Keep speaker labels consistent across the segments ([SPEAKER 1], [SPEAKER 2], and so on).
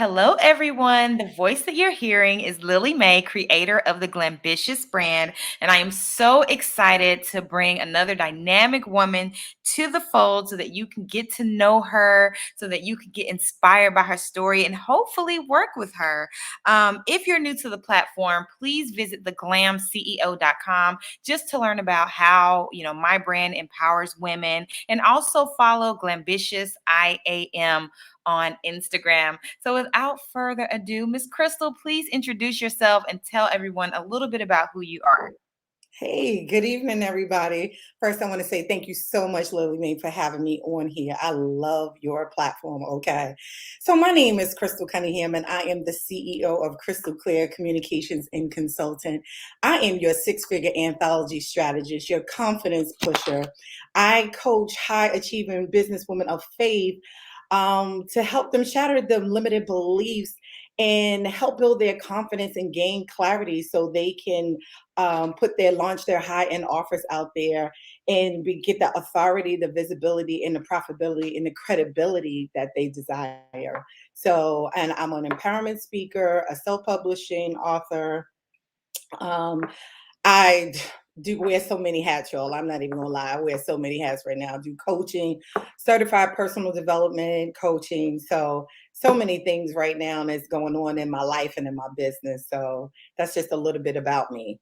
[SPEAKER 1] Hello, everyone. The voice that you're hearing is Lily May, creator of the Glambitious brand. And I am so excited to bring another dynamic woman to the fold so that you can get to know her, so that you can get inspired by her story and hopefully work with her. If you're new to the platform, please visit theglamceo.com just to learn about how, my brand empowers women, and also follow Glambitious IAM on Instagram. So without further ado, Miss Crystal, please introduce yourself and tell everyone a little bit about who you are.
[SPEAKER 2] Hey, good evening, everybody. First, I want to say thank you so much, Lily Mae, for having me on here. I love your platform. Okay. So, my name is Crystal Cunningham, and I am the CEO of Crystal Clear Communications and Consultant. I am your six-figure anthology strategist, your confidence pusher. I coach high achieving businesswomen of faith to help them shatter the limited beliefs and help build their confidence and gain clarity so they can launch their high end offers out there and get the authority, the visibility, and the profitability and the credibility that they desire. So, and I'm an empowerment speaker, a self publishing author. Um, I do wear so many hats, y'all. I'm not even gonna lie. I wear so many hats right now. I do coaching, certified personal development coaching. So many things right now that's going on in my life and in my business. So that's just a little bit about me.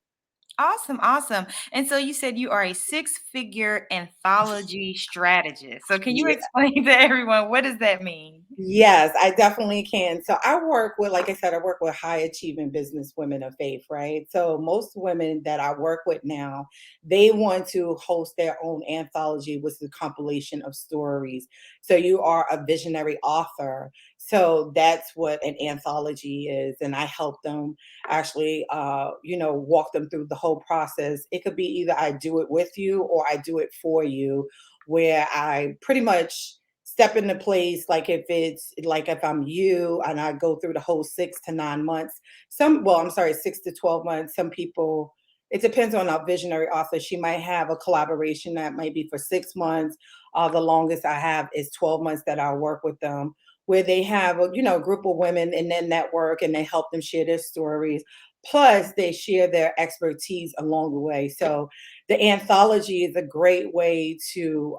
[SPEAKER 1] Awesome, awesome. And so you said you are a six-figure anthology strategist. So can you explain to everyone what does that mean?
[SPEAKER 2] Yes, I definitely can. So I work with, like I said, I work with high achieving business women of faith, right? So most women that I work with now, they want to host their own anthology, which is a compilation of stories. So you are a visionary author. So that's what an anthology is. And I help them actually, walk them through the whole process. It could be either I do it with you or I do it for you, where I pretty much step into place, like if I'm you and I go through the whole 6 to 9 months. I'm sorry, 6 to 12 months. Some people, it depends on our visionary author. She might have a collaboration that might be for 6 months. The longest I have is 12 months that I work with them, where they have a group of women in their network and they help them share their stories. Plus, they share their expertise along the way. So, the anthology is a great way to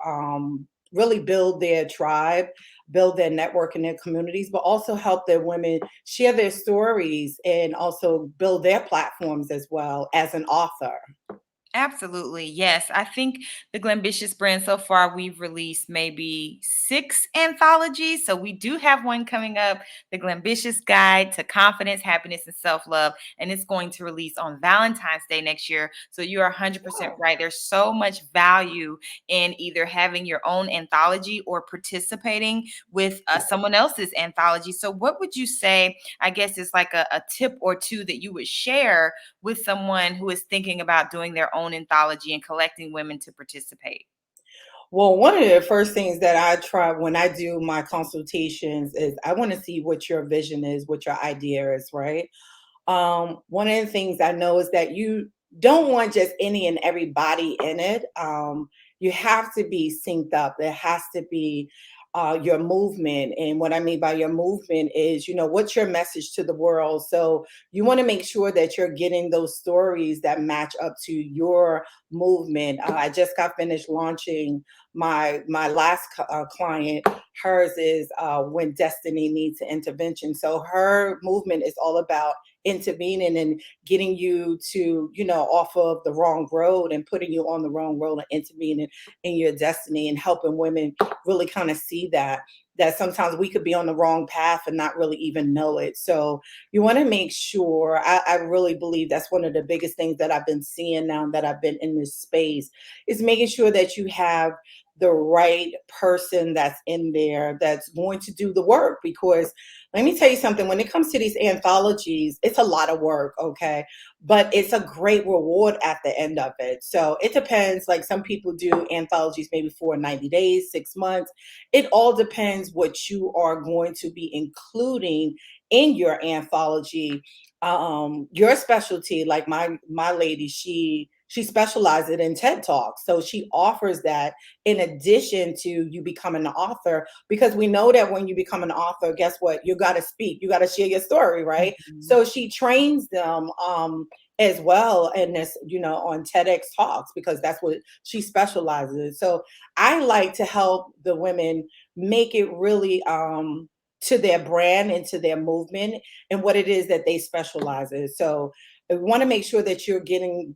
[SPEAKER 2] really build their tribe, build their network and their communities, but also help their women share their stories and also build their platforms as well as an author.
[SPEAKER 1] Absolutely. Yes. I think the Glambitious brand so far, we've released maybe six anthologies. So we do have one coming up, the Glambitious Guide to Confidence, Happiness, and Self Love. And it's going to release on Valentine's Day next year. So you are 100% right. There's so much value in either having your own anthology or participating with someone else's anthology. So, what would you say, I guess, is like a tip or two that you would share with someone who is thinking about doing their own anthology and collecting women to participate?
[SPEAKER 2] Well, one of the first things that I try when I do my consultations is I want to see what your vision is, what your idea is, right? One of the things I know is that you don't want just any and everybody in it. You have to be synced up. There has to be your movement. And what I mean by your movement is, what's your message to the world? So you want to make sure that you're getting those stories that match up to your movement. I just got finished launching my last client. Hers is when destiny needs an intervention. So her movement is all about intervening and getting you to off of the wrong road and putting you on the wrong road and intervening in your destiny and helping women really kind of see that sometimes we could be on the wrong path and not really even know it. So you want to make sure, I really believe that's one of the biggest things that I've been seeing now that I've been in this space, is making sure that you have the right person that's in there that's going to do the work. Because let me tell you something, when it comes to these anthologies, it's a lot of work, okay? But it's a great reward at the end of it. So it depends. Like some people do anthologies maybe for 90 days, 6 months. It all depends what you are going to be including in your anthology. Your specialty, like my lady, she specializes in TED Talks. So she offers that in addition to you becoming an author, because we know that when you become an author, guess what? You got to speak, you got to share your story, right?
[SPEAKER 1] Mhm.
[SPEAKER 2] So she trains them as well, and this, on TEDx Talks, because that's what she specializes in. So I like to help the women make it really to their brand and to their movement and what it is that they specialize in. So I want to make sure that you're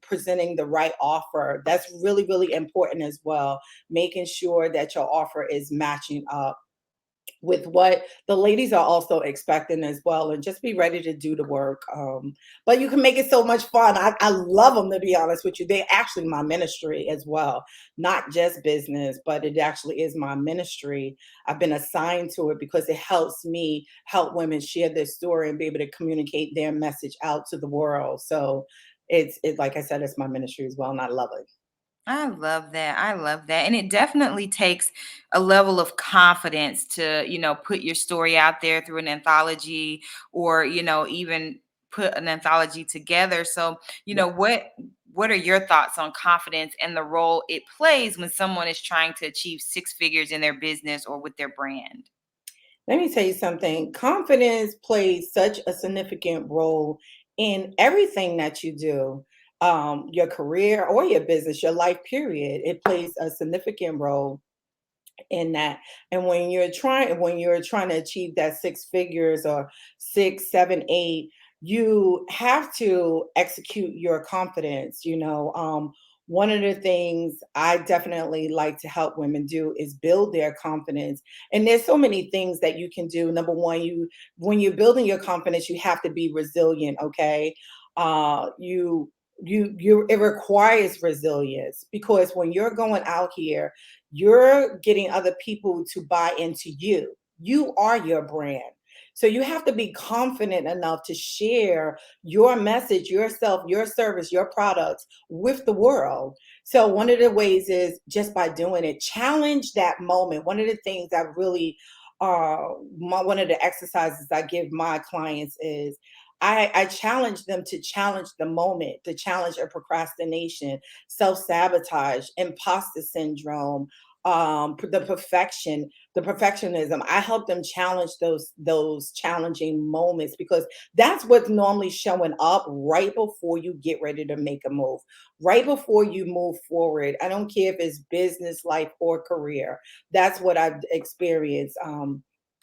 [SPEAKER 2] presenting the right offer. That's really, really important as well. Making sure that your offer is matching up with what the ladies are also expecting as well, and just be ready to do the work. But you can make it so much fun. I love them, to be honest with you. They're actually my ministry as well, not just business, but it actually is my ministry. I've been assigned to it because it helps me help women share their story and be able to communicate their message out to the world. So it's like I said, it's my ministry as well, and I love it.
[SPEAKER 1] I love that. I love that. And it definitely takes a level of confidence to, put your story out there through an anthology or, even put an anthology together. So,
[SPEAKER 2] Yeah.
[SPEAKER 1] what are your thoughts on confidence and the role it plays when someone is trying to achieve six figures in their business or with their brand?
[SPEAKER 2] Let me tell you something. Confidence plays such a significant role in everything that you do, your career or your business, your life, period. It plays a significant role in that. And when you're trying to achieve that six figures or six, seven, eight, you have to execute your confidence. One of the things I definitely like to help women do is build their confidence. And there's so many things that you can do. Number one, when you're building your confidence, you have to be resilient. Okay. You it requires resilience, because when you're going out here, you're getting other people to buy into you. You are your brand. So you have to be confident enough to share your message, yourself, your service, your products with the world. So one of the ways is just by doing it, challenge that moment. One of the things I really one of the exercises I give my clients is I challenge them to challenge the moment, to challenge a procrastination, self-sabotage, imposter syndrome, the perfectionism. I help them challenge those challenging moments, because that's what's normally showing up right before you get ready to make a move, right before you move forward. I don't care if it's business, life, or career. That's what I've experienced.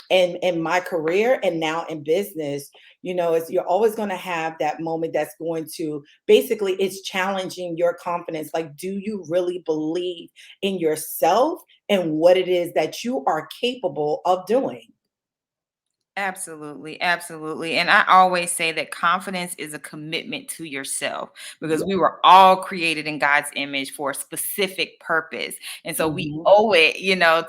[SPEAKER 2] In my career and now in business, it's you're always going to have that moment that's going to basically, it's challenging your confidence. Like, do you really believe in yourself and what it is that you are capable of doing?
[SPEAKER 1] Absolutely, absolutely. And I always say that confidence is a commitment to yourself because
[SPEAKER 2] Yeah.
[SPEAKER 1] we were all created in God's image for a specific purpose. And so we
[SPEAKER 2] Mhm.
[SPEAKER 1] owe it,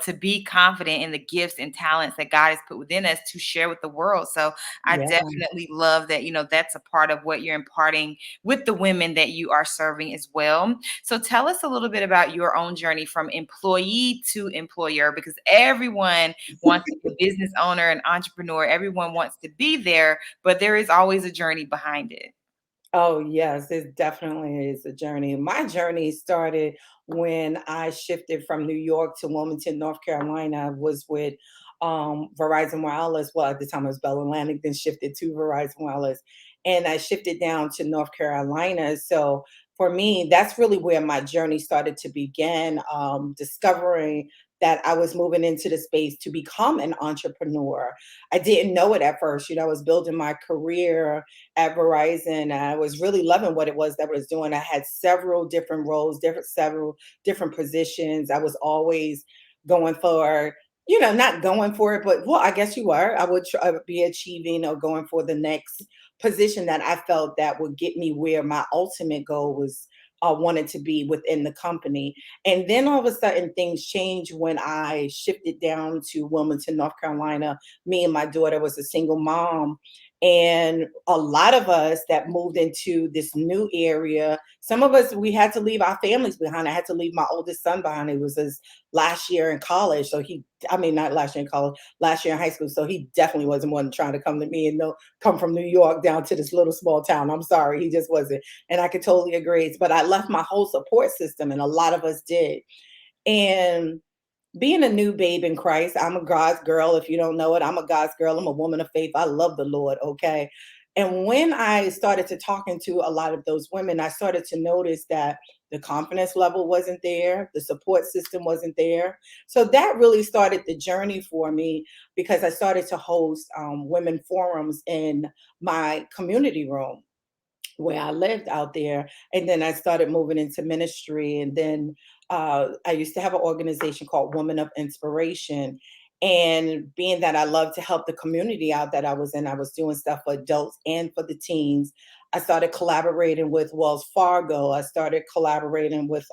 [SPEAKER 1] to be confident in the gifts and talents that God has put within us to share with the world. So I
[SPEAKER 2] Yeah.
[SPEAKER 1] definitely love that, that's a part of what you're imparting with the women that you are serving as well. So tell us a little bit about your own journey from employee to employer, because everyone wants to be a business owner and entrepreneur. Everyone wants to be there, but there is always a journey behind it.
[SPEAKER 2] Oh, yes, it definitely is a journey. My journey started when I shifted from New York to Wilmington, North Carolina. I was with Verizon Wireless. Well, at the time it was Bell Atlantic, then shifted to Verizon Wireless. And I shifted down to North Carolina. So for me, that's really where my journey started to begin, discovering that I was moving into the space to become an entrepreneur. I didn't know it at first. I was building my career at Verizon. I was really loving what it was that I was doing. I had several different roles, several different positions. I was always going for, not going for it, but well, I guess you were. I would be achieving or going for the next position that I felt that would get me where my ultimate goal was. Wanted to be within the company. And then all of a sudden things changed when I shifted down to Wilmington, North Carolina. Me and my daughter was a single mom, And a lot of us that moved into this new area, some of us, we had to leave our families behind. I had to leave my oldest son behind. It was his last year in college. So I mean, not last year in college, last year in high school. So he definitely wasn't one trying to come to me and no, come from New York down to this little small town. I'm sorry, he just wasn't. And I could totally agree. But I left my whole support system, and a lot of us did. And being a new babe in Christ, I'm a God's girl. If you don't know it, I'm a God's girl. I'm a woman of faith. I love the Lord. Okay. And when I started to talking to a lot of those women, I started to notice that the confidence level wasn't there, the support system wasn't there. So that really started the journey for me, because I started to host women forums in my community room where I lived out there. And then I started moving into ministry. And then I used to have an organization called Women of Inspiration. And being that I love to help the community out that I was in, I was doing stuff for adults and for the teens. I started collaborating with Wells Fargo. I started collaborating with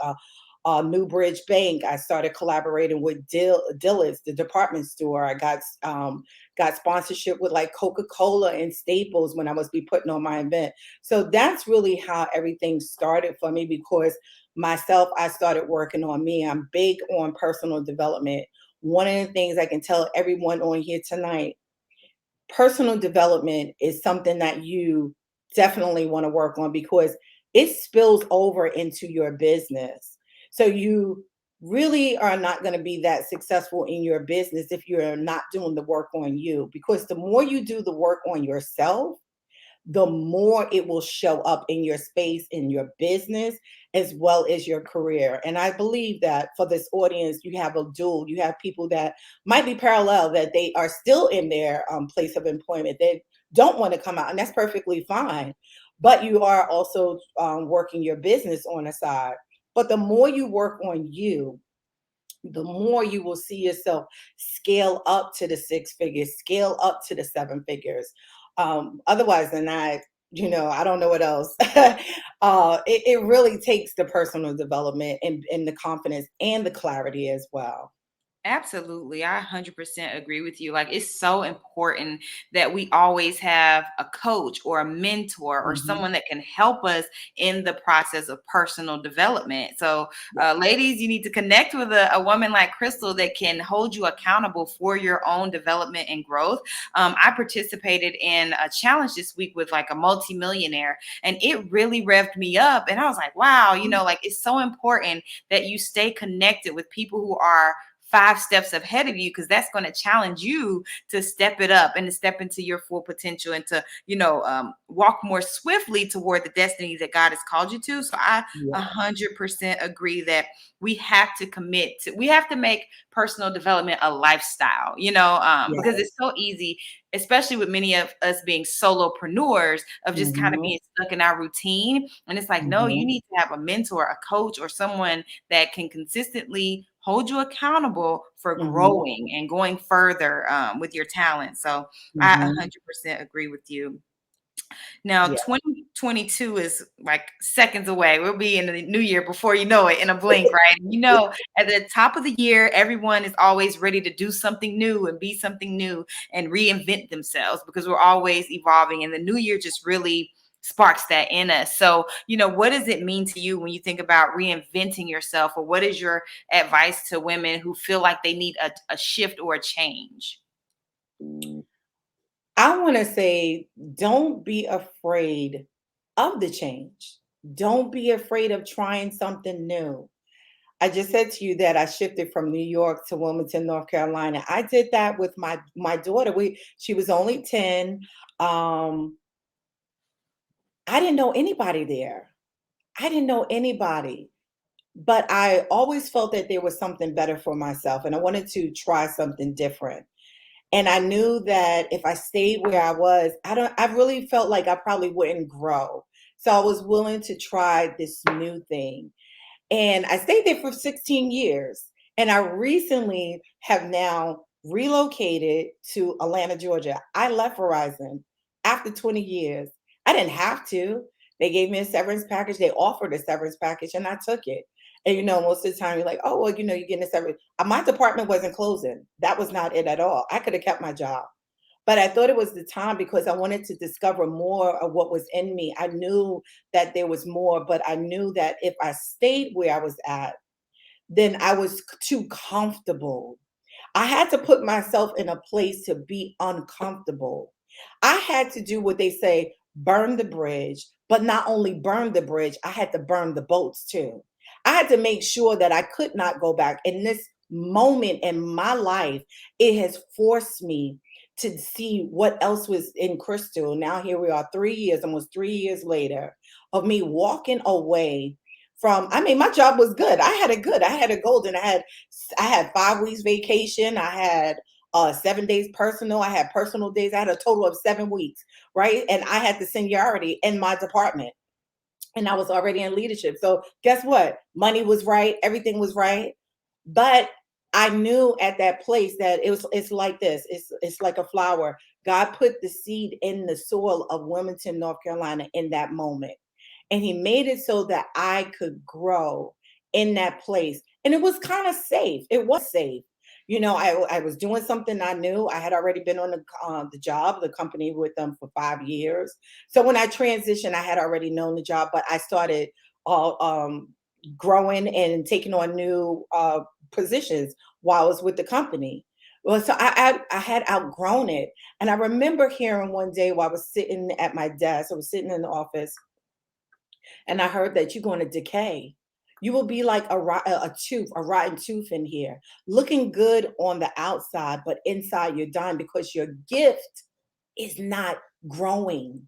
[SPEAKER 2] Newbridge Bank. I started collaborating with Dillard's, the department store. I got sponsorship with like Coca-Cola and Staples when I was be putting on my event. So that's really how everything started for me, because myself, I started working on me. I'm big on personal development. One of the things I can tell everyone on here tonight, personal development is something that you definitely want to work on, because it spills over into your business. So you really are not going to be that successful in your business if you're not doing the work on you, because the more you do the work on yourself, the more it will show up in your space, in your business, as well as your career. And I believe that for this audience, you have a dual, you have people that might be parallel, that they are still in their place of employment. They don't want to come out, and that's perfectly fine. But you are also working your business on the side. But the more you work on you, the more you will see yourself scale up to the six figures, scale up to the seven figures. Otherwise than that, I don't know what else. It really takes the personal development and the confidence and the clarity as well.
[SPEAKER 1] Absolutely. I 100% agree with you. Like, it's so important that we always have a coach or a mentor or
[SPEAKER 2] Mhm.
[SPEAKER 1] someone that can help us in the process of personal development. So,
[SPEAKER 2] Yeah.
[SPEAKER 1] ladies, you need to connect with a woman like Crystal that can hold you accountable for your own development and growth. I participated in a challenge this week with like a multimillionaire, and it really revved me up. And I was like, wow, like it's so important that you stay connected with people who are 5 steps ahead of you, because that's going to challenge you to step it up and to step into your full potential and to walk more swiftly toward the destiny that God has called you to. So I
[SPEAKER 2] Yeah.
[SPEAKER 1] 100% agree that we have to make personal development a lifestyle, because
[SPEAKER 2] Yes.
[SPEAKER 1] it's so easy, especially with many of us being solopreneurs, of just kind of
[SPEAKER 2] Mhm.
[SPEAKER 1] being stuck in our routine. And it's like, no, you
[SPEAKER 2] Mhm.
[SPEAKER 1] need to have a mentor, a coach, or someone that can consistently hold you accountable for
[SPEAKER 2] Mhm.
[SPEAKER 1] growing and going further with your talent. So I
[SPEAKER 2] Mhm.
[SPEAKER 1] 100% agree with you. Now,
[SPEAKER 2] Yeah.
[SPEAKER 1] 2022 is like seconds away. We'll be in the new year before you know it, in a blink, right? At the top of the year, everyone is always ready to do something new and be something new and reinvent themselves, because we're always evolving. And the new year just really sparks that in us. So, what does it mean to you when you think about reinventing yourself, or what is your advice to women who feel like they need a shift or a change?
[SPEAKER 2] I want to say, don't be afraid of the change. Don't be afraid of trying something new. I just said to you that I shifted from New York to Wilmington, North Carolina. I did that with my daughter. She was only 10. Um, I didn't know anybody there. I didn't know anybody. But I always felt that there was something better for myself, and I wanted to try something different. And I knew that if I stayed where I was, I really felt like I probably wouldn't grow. So I was willing to try this new thing. And I stayed there for 16 years. And I recently have now relocated to Atlanta, Georgia. I left Verizon after 20 years. I didn't have to. They gave me a severance package. They offered a severance package, and I took it. And most of the time you're like, oh, well, you're getting a severance. My department wasn't closing. That was not it at all. I could have kept my job. But I thought it was the time because I wanted to discover more of what was in me. I knew that there was more, but I knew that if I stayed where I was at, then I was too comfortable. I had to put myself in a place to be uncomfortable. I had to do what they say, burn the bridge, but not only burn the bridge, I had to burn the boats too. I had to make sure that I could not go back. In this moment in my life, it has forced me to see what else was in Crystal. Now here we are, 3 years, almost 3 years later, of me walking away from, I mean, my job was good. I had it good. I had it golden. I had 5 weeks vacation. I had 7 days personal. I had personal days. I had a total of 7 weeks, right? And I had the seniority in my department, and I was already in leadership. So guess what? Money was right. Everything was right. But I knew at that place that it's like this. It's like a flower. God put the seed in the soil of Wilmington, North Carolina in that moment. And he made it so that I could grow in that place. And it was kind of safe. It was safe. I was doing something I knew. I had already been on the job, the company with them for 5 years. So when I transitioned, I had already known the job, but I started growing and taking on new positions while I was with the company. Well, so I had outgrown it, and I remember hearing one day while I was sitting at my desk, I was sitting in the office, and I heard that you're going to decay. You will be like a tooth, a rotten tooth in here, looking good on the outside, but inside you're dying because your gift is not growing.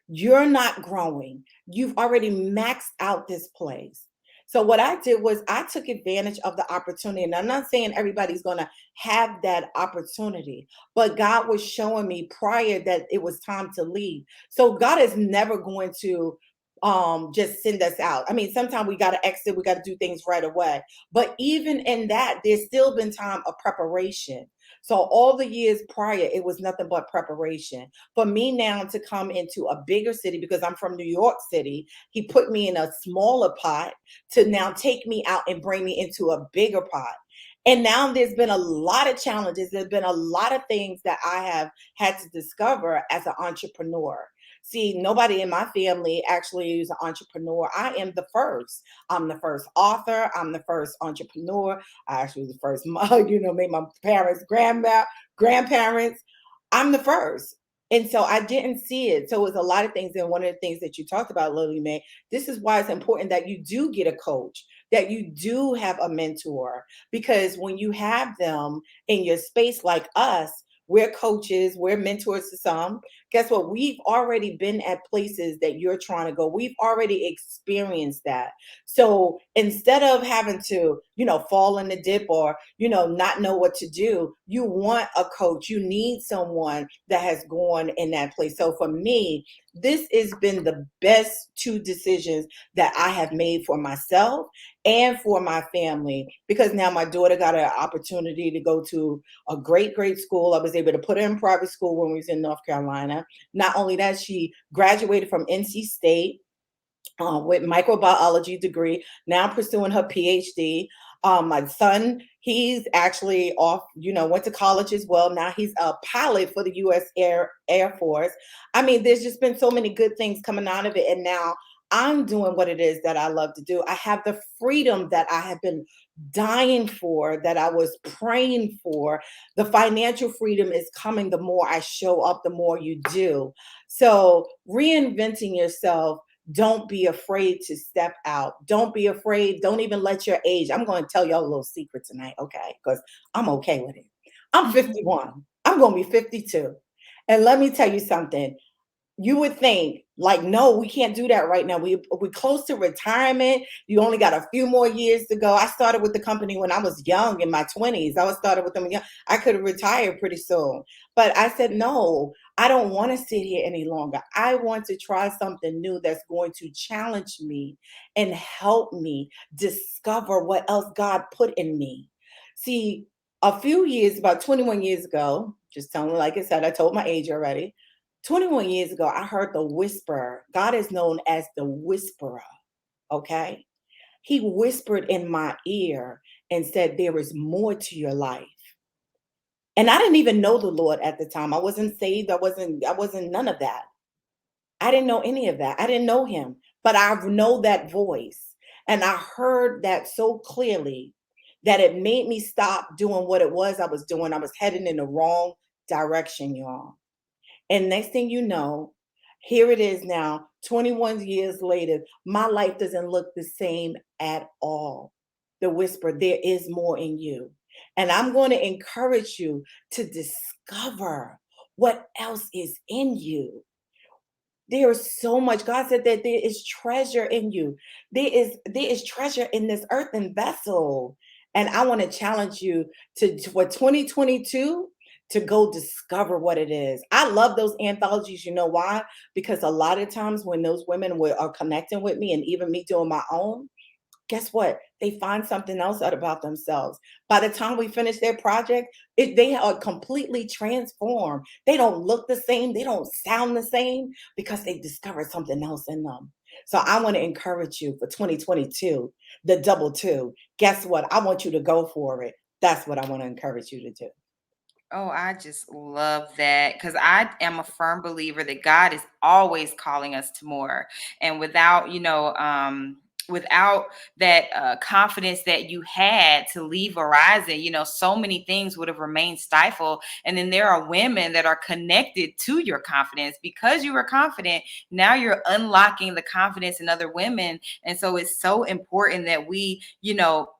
[SPEAKER 2] You're not growing. You've already maxed out this place. So what I did was I took advantage of the opportunity. And I'm not saying everybody's going to have that opportunity, but God was showing me prior that it was time to leave. So God is never going to just send us out. I mean, sometimes we got to exit, we got to do things right away. But even in that, there's still been time of preparation. So all the years prior, it was nothing but preparation for me now to come into a bigger city because I'm from New York City. He put me in a smaller pot to now take me out and bring me into a bigger pot. And now there's been a lot of challenges. There's been a lot of things that I have had to discover as an entrepreneur. See, nobody in my family actually is an entrepreneur. I am the first. I'm the first author. I'm the first entrepreneur. I actually was the first, made my parents, grandparents. I'm the first. And so I didn't see it. So it was a lot of things. And one of the things that you talked about, Lily Mae, this is why it's important that you do get a coach, that you do have a mentor, because when you have them in your space like us, we're coaches, we're mentors to some. Guess what? We've already been at places that you're trying to go. We've already experienced that. So instead of having to, fall in the dip or, not know what to do, you want a coach. You need someone that has gone in that place. So for me, this has been the best two decisions that I have made for myself and for my family, because now my daughter got an opportunity to go to a great, great school. I was able to put her in private school when we was in North Carolina. Not only that, she graduated from NC State with microbiology degree, now pursuing her PhD. My son, he's actually off, went to college as well. Now he's a pilot for the U.S. Air Force. I mean, there's just been so many good things coming out of it. And now I'm doing what it is that I love to do. I have the freedom that I have been dying for, that I was praying for. The financial freedom is coming the more I show up, the more you do. So reinventing yourself, don't be afraid to step out. Don't be afraid. Don't even let your age. I'm going to tell y'all a little secret tonight, okay? Because I'm okay with it. I'm 51. I'm going to be 52. And let me tell you something. You would think like, no, we can't do that right now. We're close to retirement. You only got a few more years to go. I started with the company when I was young, in my 20s. I was started with them young. I could have retired pretty soon. But I said, no, I don't want to sit here any longer. I want to try something new that's going to challenge me and help me discover what else God put in me. See, a few years, about 21 years ago, just telling you, like I said, I told my age already. 21 years ago, I heard the whisper. God is known as the whisperer, okay? He whispered in my ear and said, there is more to your life. And I didn't even know the Lord at the time. I wasn't saved. I wasn't none of that. I didn't know any of that. I didn't know him, but I know that voice. And I heard that so clearly that it made me stop doing what it was I was doing. I was heading in the wrong direction, y'all. And next thing you know, here it is now, 21 years later. My life doesn't look the same at all. The whisper, there is more in you. And I'm going to encourage you to discover what else is in you. There is so much. God said that there is treasure in you. There is treasure in this earthen vessel. And I want to challenge you for 2022 to go discover what it is. I love those anthologies. You know why? Because a lot of times when those women are connecting with me, and even me doing my own, guess what? They find something else out about themselves. By the time we finish their project, they are completely transformed. They don't look the same. They don't sound the same because they discovered something else in them. So I want to encourage you for 2022, the double two. Guess what? I want you to go for it. That's what I want to encourage you to do.
[SPEAKER 1] Oh, I just love that because I am a firm believer that God is always calling us to more. And without, without that confidence that you had to leave Verizon, so many things would have remained stifled. And then there are women that are connected to your confidence because you were confident. Now you're unlocking the confidence in other women. And so it's so important that we,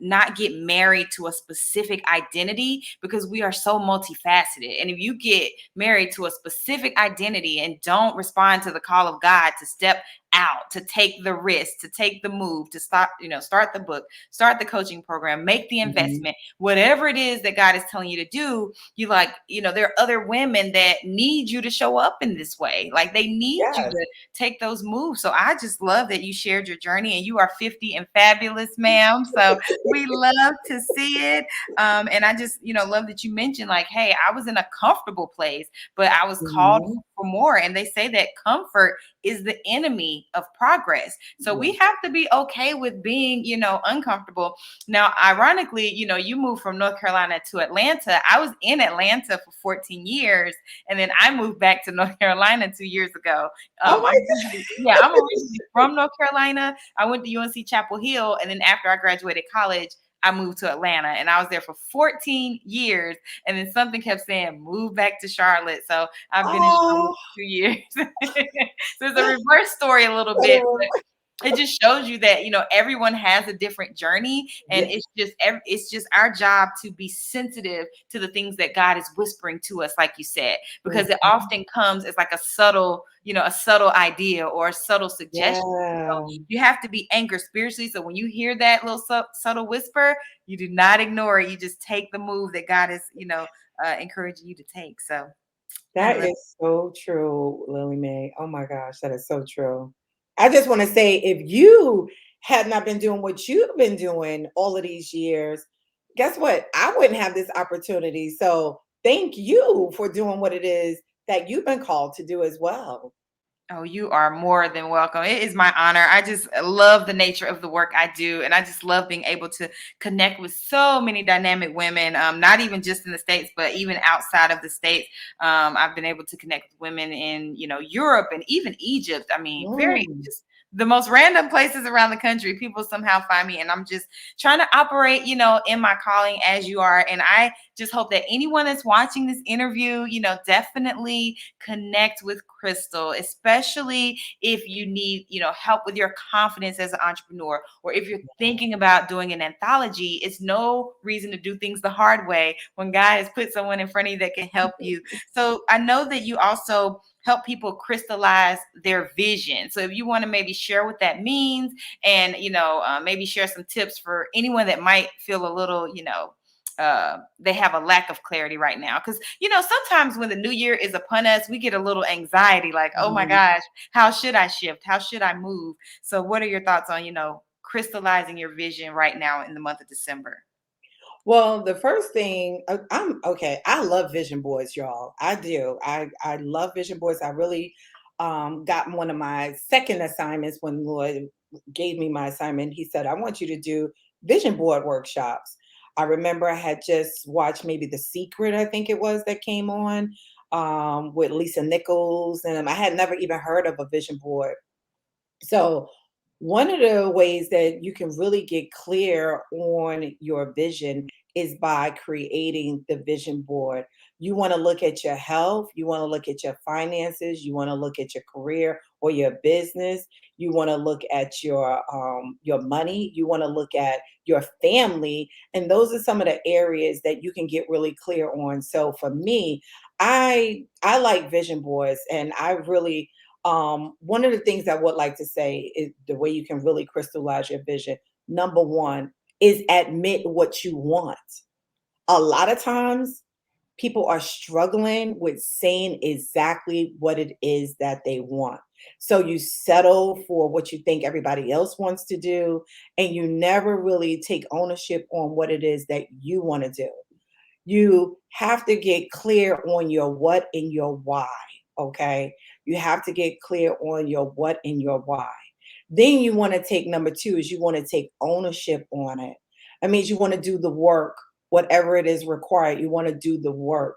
[SPEAKER 1] not get married to a specific identity because we are so multifaceted. And if you get married to a specific identity and don't respond to the call of God to step out, to take the risk, to take the move, to start the book, start the coaching program, make the
[SPEAKER 2] Mhm.
[SPEAKER 1] investment, whatever it is that God is telling you to do, there are other women that need you to show up in this way. Like they need you
[SPEAKER 2] Yes.
[SPEAKER 1] to take those moves. So I just love that you shared your journey and you are 50 and fabulous, ma'am. So we love to see it. And I just, love that you mentioned like, hey, I was in a comfortable place, but I was called
[SPEAKER 2] Mhm.
[SPEAKER 1] for more. And they say that comfort is the enemy of progress. So we
[SPEAKER 2] Yeah.
[SPEAKER 1] have to be okay with being, uncomfortable. Now, ironically, you moved from North Carolina to Atlanta. I was in Atlanta for 14 years, and then I moved back to North Carolina 2 years ago.
[SPEAKER 2] Oh my
[SPEAKER 1] I'm originally from North Carolina. I went to UNC Chapel Hill, and then after I graduated college, I moved to Atlanta, and I was there for 14 years. And then something kept saying, move back to Charlotte. So I've been in
[SPEAKER 2] God.
[SPEAKER 1] Charlotte 2 years. So it's a reverse story a little bit,
[SPEAKER 2] Oh.
[SPEAKER 1] but it just shows you that everyone has a different journey, and
[SPEAKER 2] Yeah.
[SPEAKER 1] it's just our job to be sensitive to the things that God is whispering to us, like you said, because it
[SPEAKER 2] Mhm.
[SPEAKER 1] often comes as like a subtle idea or a subtle suggestion. So
[SPEAKER 2] Yeah.
[SPEAKER 1] you have to be anchored spiritually. So when you hear that little subtle whisper, you do not ignore it. You just take the move that God is encouraging you to take. So I
[SPEAKER 2] That
[SPEAKER 1] love.
[SPEAKER 2] is so true, Lily Mae. Oh my gosh, that is so true. I just want to say, if you had not been doing what you've been doing all of these years, guess what? I wouldn't have this opportunity. So thank you for doing what it is that you've been called to do as well.
[SPEAKER 1] Oh, you are more than welcome. It is my honor. I just love the nature of the work I do. And I just love being able to connect with so many dynamic women, not even just in the States, but even outside of the States. I've been able to connect with women in, Europe and even Egypt. I mean, very
[SPEAKER 2] Mm,
[SPEAKER 1] just the most random places around the country. People somehow find me, and I'm just trying to operate, in my calling as you are. And I just hope that anyone that's watching this interview, definitely connect with Crystal, especially if you need, help with your confidence as an entrepreneur, or if you're thinking about doing an anthology. It's no reason to do things the hard way when God has put someone in front of you that can help you. So I know that you also help people crystallize their vision. So if you want to maybe share what that means, and maybe share some tips for anyone that might feel a little, they have a lack of clarity right now, because sometimes when the new year is upon us, we get a little anxiety, like, oh my
[SPEAKER 2] mhm.
[SPEAKER 1] gosh, how should I shift, how should I move? So what are your thoughts on crystallizing your vision right now in the month of December?
[SPEAKER 2] Well, the first thing, I'm okay. I love vision boards, y'all. I do. I love vision boards. I really got one of my second assignments when Lloyd gave me my assignment. He said, "I want you to do vision board workshops." I remember I had just watched maybe The Secret, I think it was, that came on with Lisa Nichols, and I had never even heard of a vision board. So, one of the ways that you can really get clear on your vision is by creating the vision board. You want to look at your health, you want to look at your finances, you want to look at your career or your business, you want to look at your money, you want to look at your family, and those are some of the areas that you can get really clear on. So for me, I like vision boards, and I really one of the things I would like to say is the way you can really crystallize your vision. Number one is admit what you want. A lot of times, people are struggling with saying exactly what it is that they want. So you settle for what you think everybody else wants to do, and you never really take ownership on what it is that you want to do. You have to get clear on your what and your why. Okay. You have to get clear on your what and your why. Then you want to take number two is you want to take ownership on it. That means you want to do the work, whatever it is required. You want to do the work.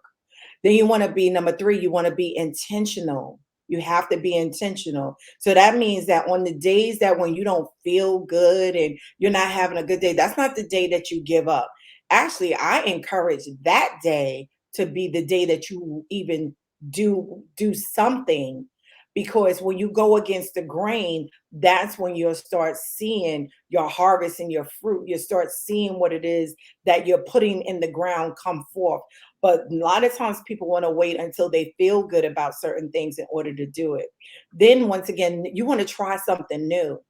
[SPEAKER 2] Then you want to be number three, you want to be intentional. You have to be intentional. So that means that on the days that when you don't feel good and you're not having a good day, that's not the day that you give up. Actually, I encourage that day to be the day that you even do something, because when you go against the grain, that's when you'll start seeing your harvest and your fruit. You start seeing what it is that you're putting in the ground come forth. But a lot of times people want to wait until they feel good about certain things in order to do it. Then once again, you want to try something new.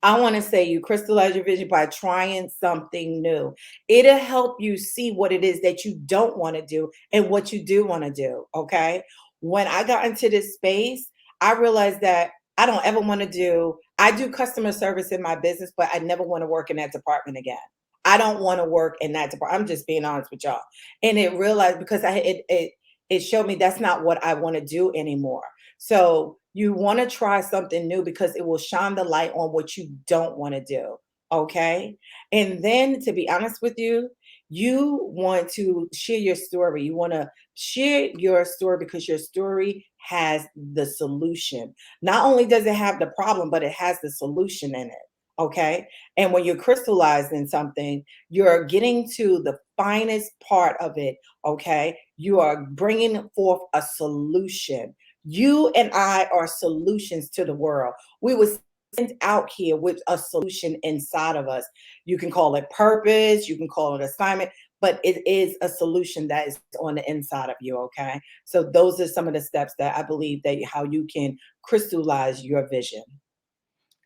[SPEAKER 2] I want to say you crystallize your vision by trying something new. It'll help you see what it is that you don't want to do and what you do want to do. Okay. When I got into this space, I realized that I don't ever want to I do customer service in my business, but I never want to work in that department again. I don't want to work in that department. I'm just being honest with y'all. And it realized because it showed me that's not what I want to do anymore. So you want to try something new because it will shine the light on what you don't want to do. Okay. And then to be honest with you, you want to share your story. You want to share your story because your story has the solution. Not only does it have the problem, but it has the solution in it. Okay. And when you're crystallizing something, you're getting to the finest part of it. Okay. You are bringing forth a solution. You and I are solutions to the world. We were sent out here with a solution inside of us. You can call it purpose, you can call it assignment, but it is a solution that is on the inside of you. Okay. So those are some of the steps that I believe that how you can crystallize your vision.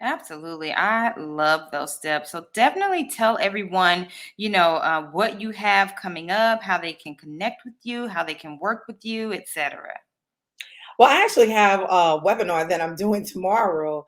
[SPEAKER 1] Absolutely. I love those steps. So definitely tell everyone, what you have coming up, how they can connect with you, how they can work with you, etc.
[SPEAKER 2] Well, I actually have a webinar that I'm doing tomorrow.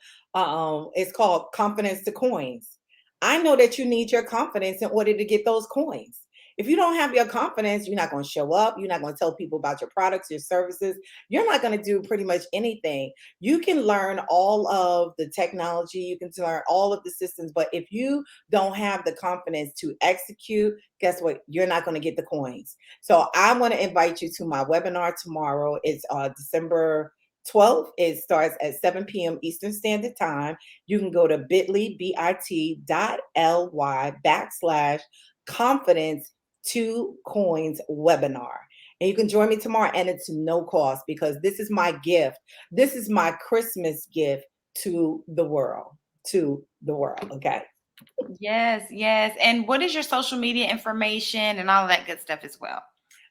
[SPEAKER 2] It's called Confidence to Coins. I know that you need your confidence in order to get those coins. If you don't have your confidence, you're not going to show up. You're not going to tell people about your products, your services. You're not going to do pretty much anything. You can learn all of the technology, you can learn all of the systems, but if you don't have the confidence to execute, guess what? You're not going to get the coins. So I want to invite you to my webinar tomorrow. It's December 12th. It starts at 7 p.m. Eastern Standard Time. You can go to bit.ly// confidence to coins webinar. And you can join me tomorrow, and it's no cost because this is my gift. This is my Christmas gift to the world. To the world. Okay.
[SPEAKER 1] Yes, yes. And what is your social media information and all of that good stuff as well?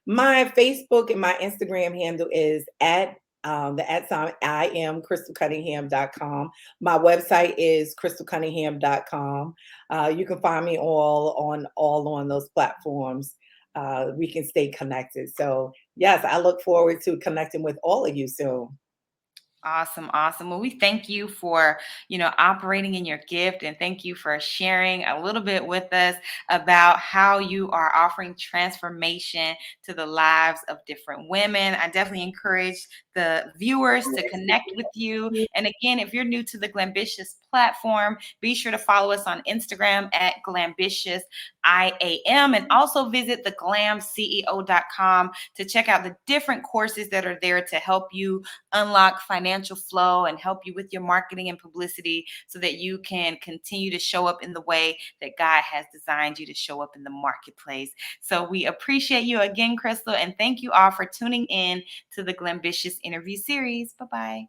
[SPEAKER 2] My Facebook and my Instagram handle is at the at sign I am crystalcunningham.com. My website is crystalcunningham.com. You can find me all on those platforms. We can stay connected. So yes, I look forward to connecting with all of you soon.
[SPEAKER 1] Awesome, awesome. Well, we thank you for, operating in your gift, and thank you for sharing a little bit with us about how you are offering transformation to the lives of different women. I definitely encourage the viewers to connect with you. And again, if you're new to the Glambitious platform. Be sure to follow us on Instagram at Glambitious IAM, and also visit theglamceo.com to check out the different courses that are there to help you unlock financial flow and help you with your marketing and publicity so that you can continue to show up in the way that God has designed you to show up in the marketplace. So we appreciate you again, Crystal, and thank you all for tuning in to the Glambitious interview series. Bye-bye.